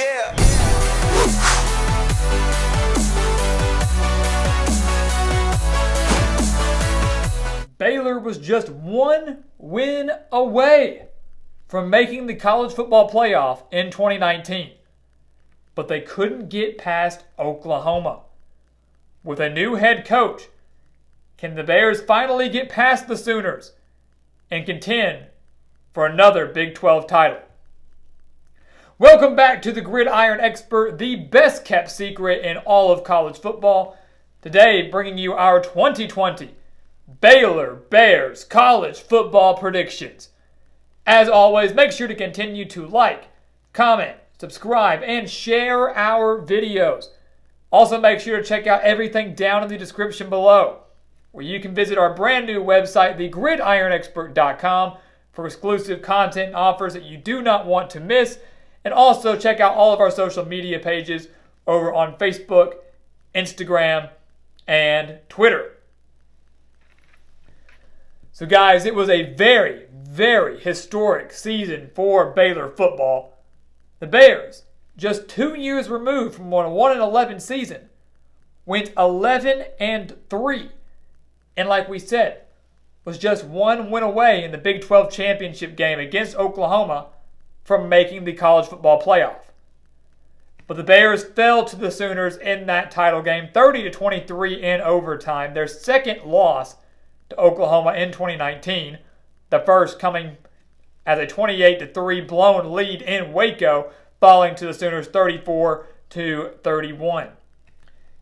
Yeah. Baylor was just one win away from making the college football playoff in 2019. But they couldn't get past Oklahoma. With a new head coach, can the Bears finally get past the Sooners and contend for another Big 12 title? Welcome back to the Gridiron Expert, the best kept secret in all of college football. Today, bringing you our 2020 Baylor Bears college football predictions. As always, make sure to continue to like, comment, subscribe, and share our videos. Also, make sure to check out everything down in the description below, where you can visit our brand new website, thegridironexpert.com, for exclusive content and offers that you do not want to miss. And also check out all of our social media pages over on Facebook, Instagram, and Twitter. So guys, it was a very, very historic season for Baylor football. The Bears, just 2 years removed from a 1-11 season, went 11-3. And like we said, was just one win away in the Big 12 championship game against Oklahoma from making the college football playoff. But the Bears fell to the Sooners in that title game, 30-23 in overtime. Their second loss to Oklahoma in 2019, the first coming as a 28-3 blown lead in Waco, falling to the Sooners 34-31.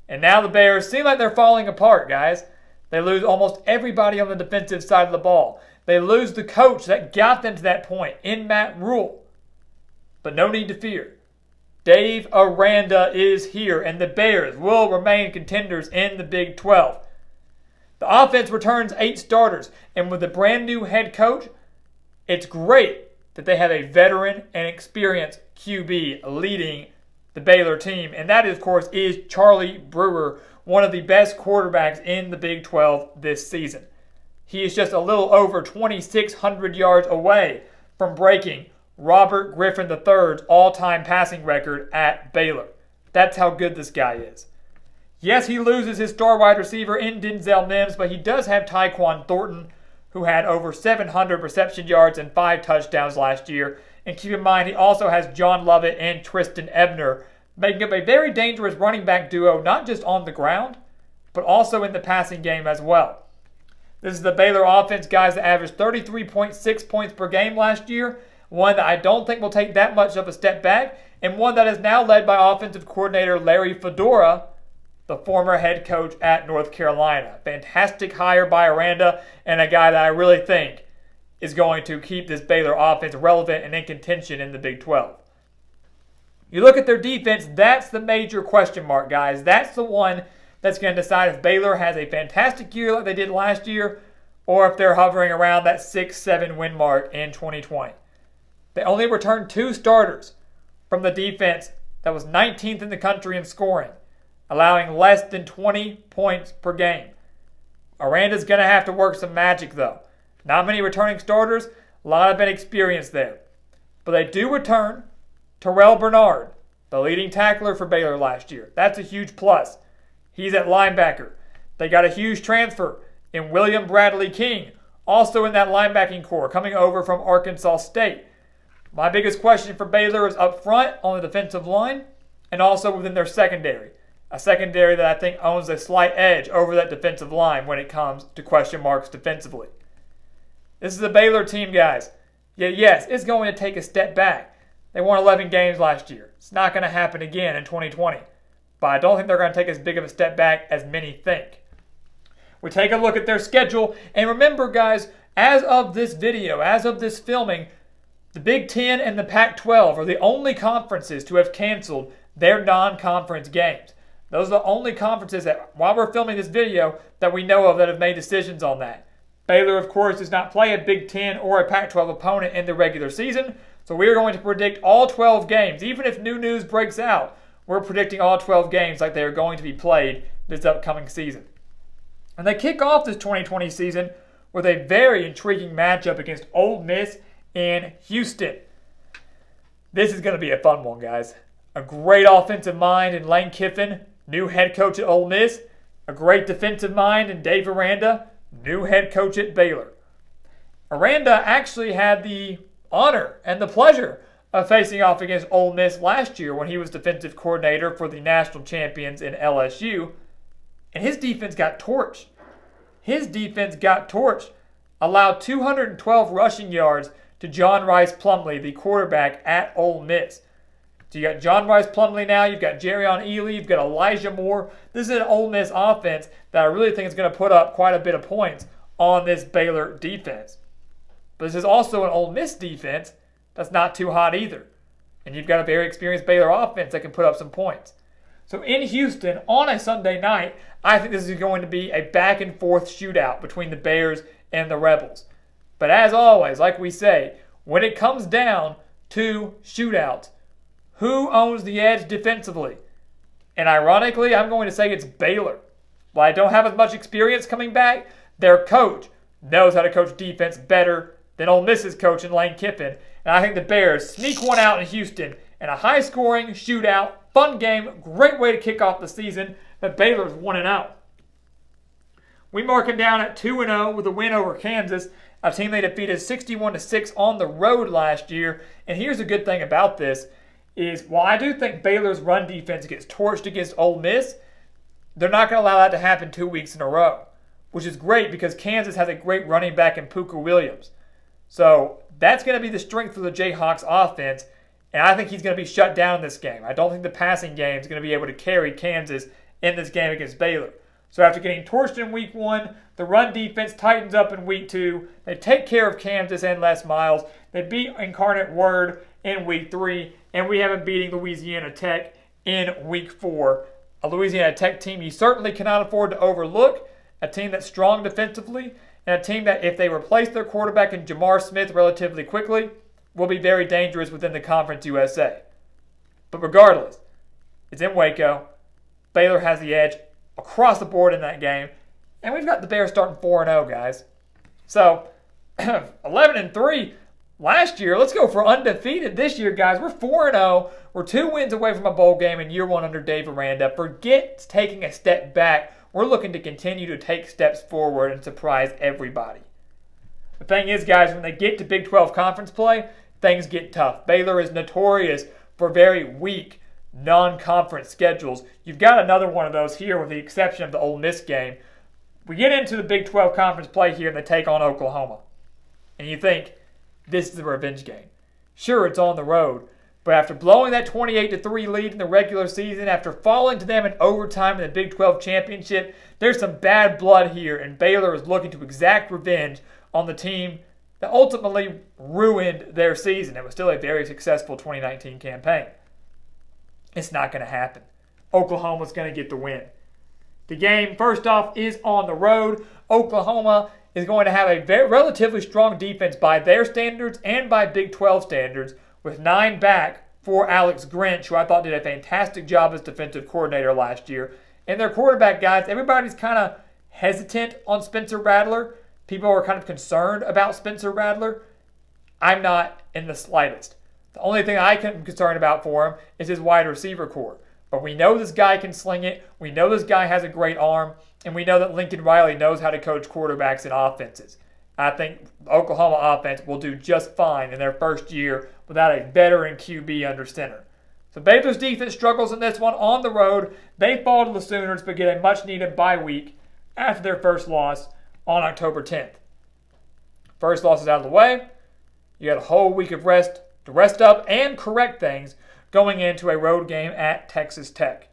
And now the Bears seem like they're falling apart, guys. They lose almost everybody on the defensive side of the ball. They lose the coach that got them to that point in Matt Rhule. But no need to fear. Dave Aranda is here, and the Bears will remain contenders in the Big 12. The offense returns 8 starters, and with a brand new head coach, it's great that they have a veteran and experienced QB leading the Baylor team. And that, of course, is Charlie Brewer, one of the best quarterbacks in the Big 12 this season. He is just a little over 2,600 yards away from breaking Robert Griffin III's all-time passing record at Baylor. That's how good this guy is. Yes, he loses his star wide receiver in Denzel Mims, but he does have Tyquan Thornton, who had over 700 reception yards and 5 touchdowns last year. And keep in mind, he also has John Lovett and Tristan Ebner, making up a very dangerous running back duo, not just on the ground, but also in the passing game as well. This is the Baylor offense, guys, that averaged 33.6 points per game last year, one that I don't think will take that much of a step back, and one that is now led by offensive coordinator Larry Fedora, the former head coach at North Carolina. Fantastic hire by Aranda, and a guy that I really think is going to keep this Baylor offense relevant and in contention in the Big 12. You look at their defense, that's the major question mark, guys. That's the one that's going to decide if Baylor has a fantastic year like they did last year, or if they're hovering around that 6-7 win mark in 2020. They only returned 2 starters from the defense that was 19th in the country in scoring, allowing less than 20 points per game. Aranda's going to have to work some magic, though. Not many returning starters, a lot of inexperience there. But they do return Terrel Bernard, the leading tackler for Baylor last year. That's a huge plus. He's at linebacker. They got a huge transfer in William Bradley King, also in that linebacking core, coming over from Arkansas State. My biggest question for Baylor is up front on the defensive line and also within their secondary. A secondary that I think owns a slight edge over that defensive line when it comes to question marks defensively. This is a Baylor team, guys. Yes, it's going to take a step back. They won 11 games last year. It's not going to happen again in 2020. But I don't think they're going to take as big of a step back as many think. We take a look at their schedule. And remember, guys, as of this video, as of this filming, the Big 10 and the Pac-12 are the only conferences to have canceled their non-conference games. Those are the only conferences that, while we're filming this video, that we know of that have made decisions on that. Baylor, of course, does not play a Big 10 or a Pac-12 opponent in the regular season, so we are going to predict all 12 games. Even if new news breaks out, we're predicting all 12 games like they are going to be played this upcoming season. And they kick off this 2020 season with a very intriguing matchup against Ole Miss in Houston. This is going to be a fun one, guys. a great offensive mind in Lane Kiffin, new head coach at Ole Miss, a great defensive mind in Dave Aranda, new head coach at Baylor. Aranda actually had the honor and the pleasure of facing off against Ole Miss last year when he was defensive coordinator for the national champions in LSU, and his defense got torched. Allowed 212 rushing yards to John Rice Plumlee, the quarterback at Ole Miss. So you got John Rice Plumlee now, you've got Jerrion Ely, you've got Elijah Moore. This is an Ole Miss offense that I really think is going to put up quite a bit of points on this Baylor defense. But this is also an Ole Miss defense that's not too hot either. And you've got a very experienced Baylor offense that can put up some points. So in Houston, on a Sunday night, I think this is going to be a back-and-forth shootout between the Bears and the Rebels. But as always, like we say, when it comes down to shootouts, who owns the edge defensively? And ironically, I'm going to say it's Baylor. While I don't have as much experience coming back, their coach knows how to coach defense better than Ole Miss's coach in Lane Kiffin. And I think the Bears sneak one out in Houston in a high-scoring shootout, fun game, great way to kick off the season, but Baylor's 1-0. We mark them down at 2-0 with a win over Kansas, a team they defeated 61-6 on the road last year. And here's the good thing about this is, while I do think Baylor's run defense gets torched against Ole Miss, they're not going to allow that to happen 2 weeks in a row, which is great because Kansas has a great running back in Puka Williams. So that's going to be the strength of the Jayhawks offense, and I think he's going to be shut down in this game. I don't think the passing game is going to be able to carry Kansas in this game against Baylor. So after getting torched in week 1, the run defense tightens up in week 2. They take care of Kansas and Les Miles. They beat Incarnate Word in week 3, and we have them beating Louisiana Tech in week 4. A Louisiana Tech team you certainly cannot afford to overlook, a team that's strong defensively, and a team that, if they replace their quarterback in Jamar Smith relatively quickly, will be very dangerous within the Conference USA. But regardless, it's in Waco. Baylor has the edge across the board in that game, and we've got the Bears starting 4-0, guys. So, 11-3 last year. Let's go for undefeated this year, guys. We're 4-0. We're 2 wins away from a bowl game in year 1 under Dave Aranda. Forget taking a step back. We're looking to continue to take steps forward and surprise everybody. The thing is, guys, when they get to Big 12 conference play, things get tough. Baylor is notorious for very weak non-conference schedules. You've got another one of those here with the exception of the Ole Miss game. We get into the Big 12 conference play here and they take on Oklahoma. And you think, this is a revenge game. Sure, it's on the road. But after blowing that 28-3 lead in the regular season, after falling to them in overtime in the Big 12 championship, there's some bad blood here, and Baylor is looking to exact revenge on the team that ultimately ruined their season. It was still a very successful 2019 campaign. It's not going to happen. Oklahoma's going to get the win. The game, first off, is on the road. Oklahoma is going to have a relatively strong defense by their standards and by Big 12 standards, with 9 back for Alex Grinch, who I thought did a fantastic job as defensive coordinator last year. And their quarterback, guys, everybody's kind of hesitant on Spencer Rattler. People are kind of concerned about Spencer Rattler. I'm not in the slightest. The only thing I am concerned about for him is his wide receiver core. But we know this guy can sling it. We know this guy has a great arm. And we know that Lincoln Riley knows how to coach quarterbacks and offenses. I think the Oklahoma offense will do just fine in their first year without a veteran QB under center. So Baylor's defense struggles in this one on the road. They fall to the Sooners but get a much-needed bye week after their first loss on October 10th. First loss is out of the way. You got a whole week of rest to rest up and correct things going into a road game at Texas Tech.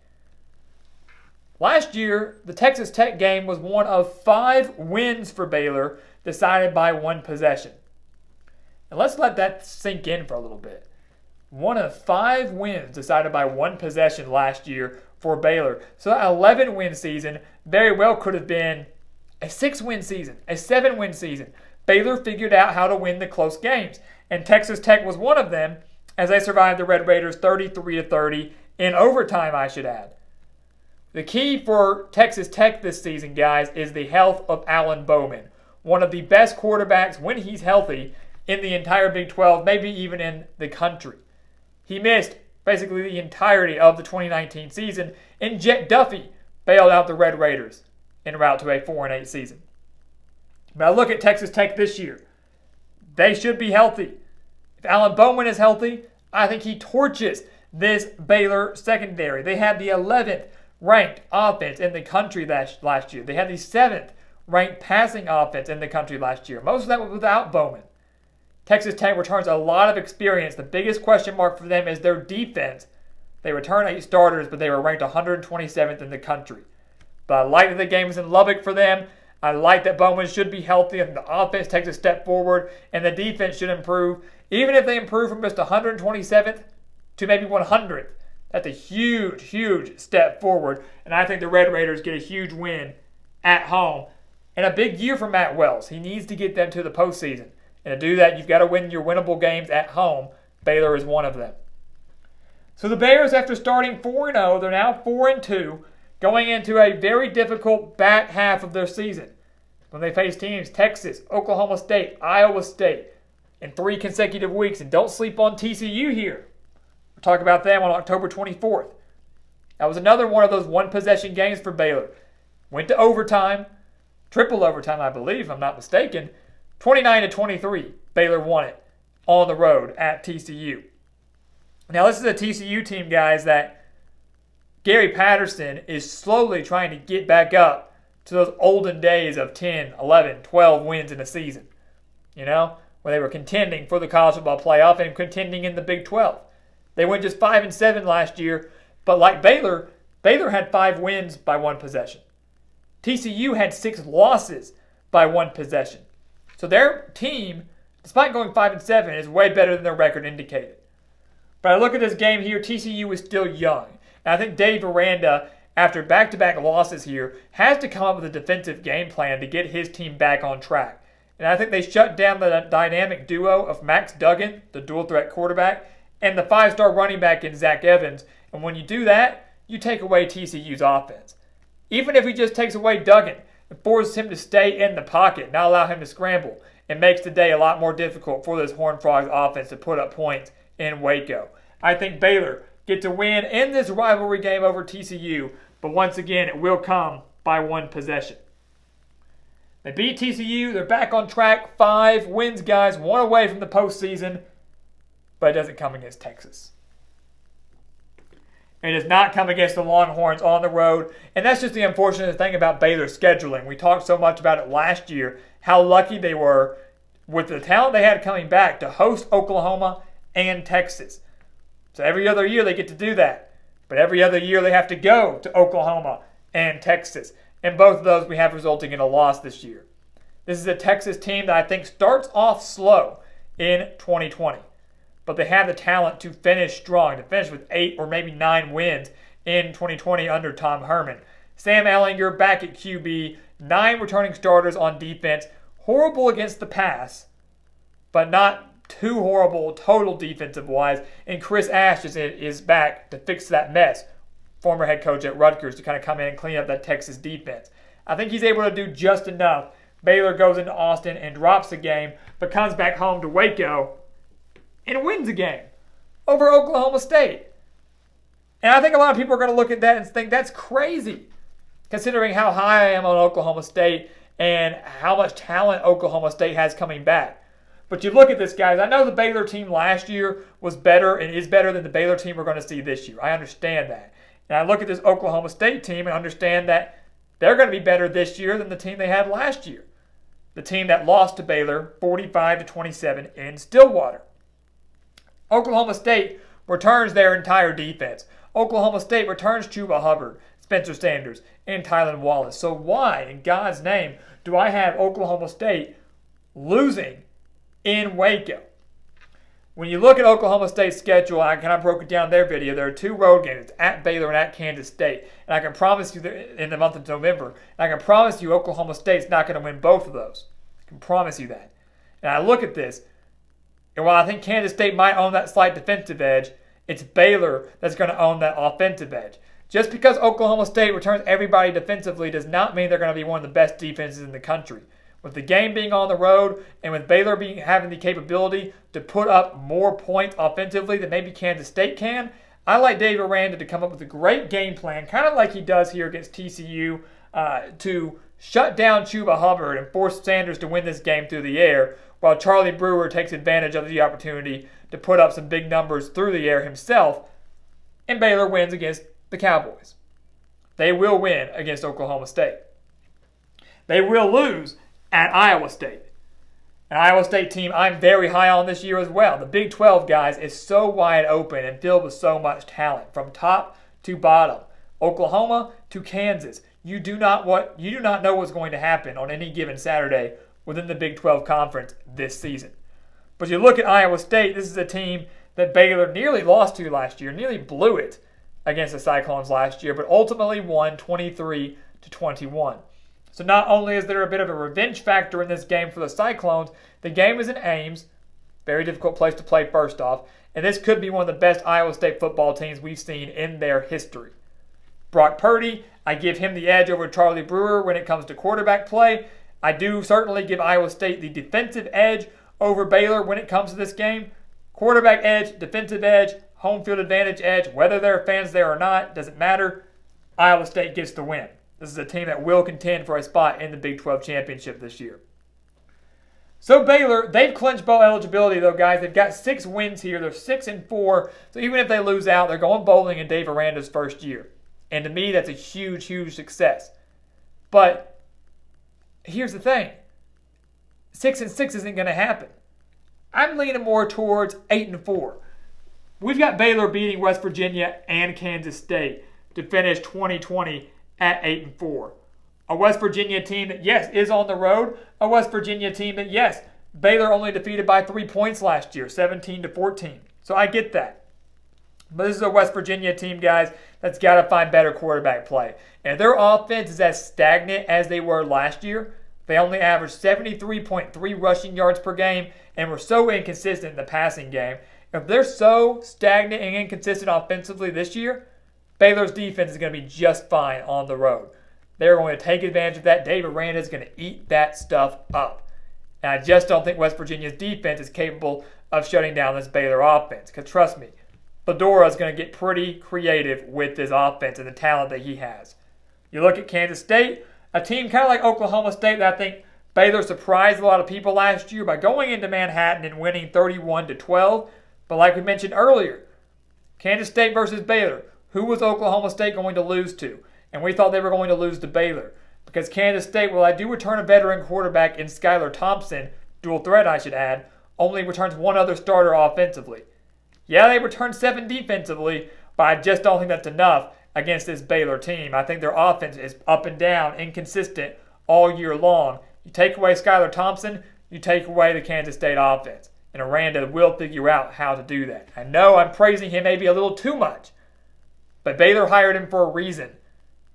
Last year, the Texas Tech game was one of 5 wins for Baylor decided by 1 possession. And let's let that sink in for a little bit. One of 5 wins decided by 1 possession last year for Baylor. So that 11-win season very well could have been a 6-win season, a 7-win season. Baylor figured out how to win the close games. And Texas Tech was one of them as they survived the Red Raiders 33-30 in overtime, I should add. The key for Texas Tech this season, guys, is the health of Alan Bowman, one of the best quarterbacks when he's healthy in the entire Big 12, maybe even in the country. He missed basically the entirety of the 2019 season, and Jet Duffy bailed out the Red Raiders en route to a 4-8 season. But I look at Texas Tech this year. They should be healthy. If Alan Bowman is healthy, I think he torches this Baylor secondary. They had the 11th ranked offense in the country last year. They had the 7th ranked passing offense in the country last year. Most of that was without Bowman. Texas Tech returns a lot of experience. The biggest question mark for them is their defense. They return 8 starters, but they were ranked 127th in the country. But I like that the game is in Lubbock for them. I like that Bowman should be healthy and the offense takes a step forward and the defense should improve. Even if they improve from just 127th to maybe 100th, that's a huge, huge step forward. And I think the Red Raiders get a huge win at home. And a big year for Matt Wells. He needs to get them to the postseason. And to do that, you've got to win your winnable games at home. Baylor is one of them. So the Bears, after starting 4-0, they're now 4-2, going into a very difficult back half of their season when they face teams Texas, Oklahoma State, Iowa State in 3 consecutive weeks. And don't sleep on TCU here. We'll talk about them on October 24th. That was another one of those one-possession games for Baylor. Went to overtime, triple overtime, I believe, if I'm not mistaken. 29-23, Baylor won it on the road at TCU. Now, this is a TCU team, guys, that Gary Patterson is slowly trying to get back up to those olden days of 10, 11, 12 wins in a season. You know, where they were contending for the college football playoff and contending in the Big 12. They went just 5-7 last year, but like Baylor had 5 wins by 1 possession. TCU had 6 losses by 1 possession. So their team, despite going 5-7, is way better than their record indicated. But I look at this game here, TCU is still young. And I think Dave Aranda, after back-to-back losses here, has to come up with a defensive game plan to get his team back on track. And I think they shut down the dynamic duo of Max Duggan, the dual-threat quarterback, and the 5-star running back in Zach Evans. And when you do that, you take away TCU's offense. Even if he just takes away Duggan and forces him to stay in the pocket, not allow him to scramble, it makes the day a lot more difficult for this Horned Frogs offense to put up points in Waco. I think Baylor gets a win in this rivalry game over TCU, but once again, it will come by 1 possession. They beat TCU. They're back on track. 5 wins, guys. 1 away from the postseason, but it doesn't come against Texas. It does not come against the Longhorns on the road, and that's just the unfortunate thing about Baylor's scheduling. We talked so much about it last year, how lucky they were with the talent they had coming back to host Oklahoma and Texas. So every other year they get to do that. But every other year they have to go to Oklahoma and Texas. And both of those we have resulting in a loss this year. This is a Texas team that I think starts off slow in 2020. But they have the talent to finish strong, to finish with 8 or maybe 9 wins in 2020 under Tom Herman. Sam Ehlinger back at QB, 9 returning starters on defense. Horrible against the pass, but not too horrible total defensive-wise. And Chris Ash is back to fix that mess. Former head coach at Rutgers to kind of come in and clean up that Texas defense. I think he's able to do just enough. Baylor goes into Austin and drops the game, but comes back home to Waco and wins a game over Oklahoma State. And I think a lot of people are going to look at that and think that's crazy, considering how high I am on Oklahoma State and how much talent Oklahoma State has coming back. But you look at this, guys. I know the Baylor team last year was better and is better than the Baylor team we're going to see this year. I understand that. And I look at this Oklahoma State team and understand that they're going to be better this year than the team they had last year. The team that lost to Baylor 45-27 in Stillwater. Oklahoma State returns their entire defense. Oklahoma State returns Chuba Hubbard, Spencer Sanders, and Tylan Wallace. So why, in God's name, do I have Oklahoma State losing in Waco? When you look at Oklahoma State's schedule, I kind of broke it down in their video. There are 2 road games at Baylor and at Kansas State. And I can promise you that in the month of November, and I can promise you Oklahoma State's not going to win both of those. I can promise you that. And I look at this, and while I think Kansas State might own that slight defensive edge, it's Baylor that's going to own that offensive edge. Just because Oklahoma State returns everybody defensively does not mean they're going to be one of the best defenses in the country. With the game being on the road and with Baylor having the capability to put up more points offensively than maybe Kansas State can, I like Dave Aranda to come up with a great game plan, kind of like he does here against TCU, to shut down Chuba Hubbard and force Sanders to win this game through the air, while Charlie Brewer takes advantage of the opportunity to put up some big numbers through the air himself, and Baylor wins against the Cowboys. They will win against Oklahoma State. They will lose at Iowa State. An Iowa State team I'm very high on this year as well. The Big 12, guys, is so wide open and filled with so much talent from top to bottom. Oklahoma to Kansas. You do not know what's going to happen on any given Saturday within the Big 12 conference this season. But you look at Iowa State, this is a team that Baylor nearly lost to last year, nearly blew it against the Cyclones last year, but ultimately won 23-21. So not only is there a bit of a revenge factor in this game for the Cyclones, the game is in Ames, very difficult place to play first off, and this could be one of the best Iowa State football teams we've seen in their history. Brock Purdy, I give him the edge over Charlie Brewer when it comes to quarterback play. I do certainly give Iowa State the defensive edge over Baylor when it comes to this game. Quarterback edge, defensive edge, home field advantage edge, whether there are fans there or not, doesn't matter. Iowa State gets the win. This is a team that will contend for a spot in the Big 12 championship this year. So Baylor, they've clinched bowl eligibility though, guys. They've got 6 wins here. They're 6-4. So even if they lose out, they're going bowling in Dave Aranda's first year. And to me, that's a huge, huge success. But here's the thing. 6-6 isn't going to happen. I'm leaning more towards 8-4. We've got Baylor beating West Virginia and Kansas State to finish 2020 at 8-4. A West Virginia team that, yes, is on the road. A West Virginia team that, yes, Baylor only defeated by 3 points last year, 17-14. So I get that. But this is a West Virginia team, guys, that's got to find better quarterback play. And if their offense is as stagnant as they were last year, they only averaged 73.3 rushing yards per game and were so inconsistent in the passing game. If they're so stagnant and inconsistent offensively this year, Baylor's defense is going to be just fine on the road. They're going to take advantage of that. Dave Aranda is going to eat that stuff up. And I just don't think West Virginia's defense is capable of shutting down this Baylor offense. Because trust me, Fedora is going to get pretty creative with this offense and the talent that he has. You look at Kansas State, a team kind of like Oklahoma State that I think Baylor surprised a lot of people last year by going into Manhattan and winning 31-12. But like we mentioned earlier, Kansas State versus Baylor. Who was Oklahoma State going to lose to? And we thought they were going to lose to Baylor. Because Kansas State, well, I do return a veteran quarterback in Skylar Thompson, dual threat I should add, only returns one other starter offensively. Yeah, they returned 7 defensively, but I just don't think that's enough against this Baylor team. I think their offense is up and down, inconsistent all year long. You take away Skylar Thompson, you take away the Kansas State offense. And Aranda will figure out how to do that. I know I'm praising him maybe a little too much, but Baylor hired him for a reason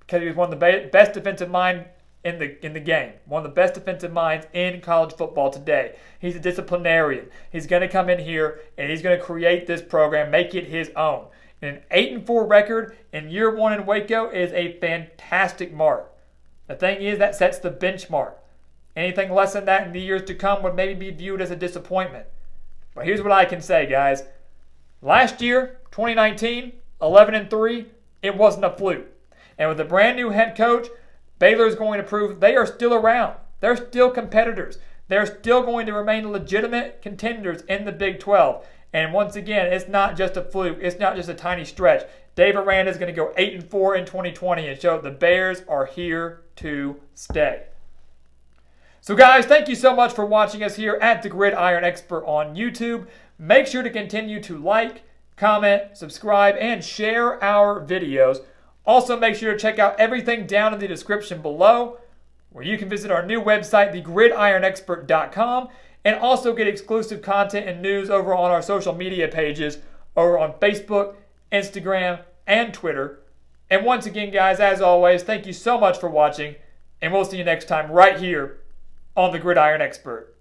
because he was one of the best defensive minds in the game, one of the best defensive minds in college football today. He's a disciplinarian. He's going to come in here and he's going to create this program, make it his own. And an 8-4 record in year 1 in Waco is a fantastic mark. The thing is, that sets the benchmark. Anything less than that in the years to come would maybe be viewed as a disappointment. But here's what I can say, guys. Last year, 2019, 11-3, it wasn't a fluke. And with a brand new head coach, Baylor is going to prove they are still around. They're still competitors. They're still going to remain legitimate contenders in the Big 12. And once again, it's not just a fluke. It's not just a tiny stretch. Dave Aranda is going to go 8-4 in 2020 and show the Bears are here to stay. So guys, thank you so much for watching us here at the Gridiron Expert on YouTube. Make sure to continue to like, comment, subscribe, and share our videos. Also, make sure to check out everything down in the description below, where you can visit our new website, thegridironexpert.com, and also get exclusive content and news over on our social media pages over on Facebook, Instagram, and Twitter. And once again, guys, as always, thank you so much for watching, and we'll see you next time right here on The Gridiron Expert.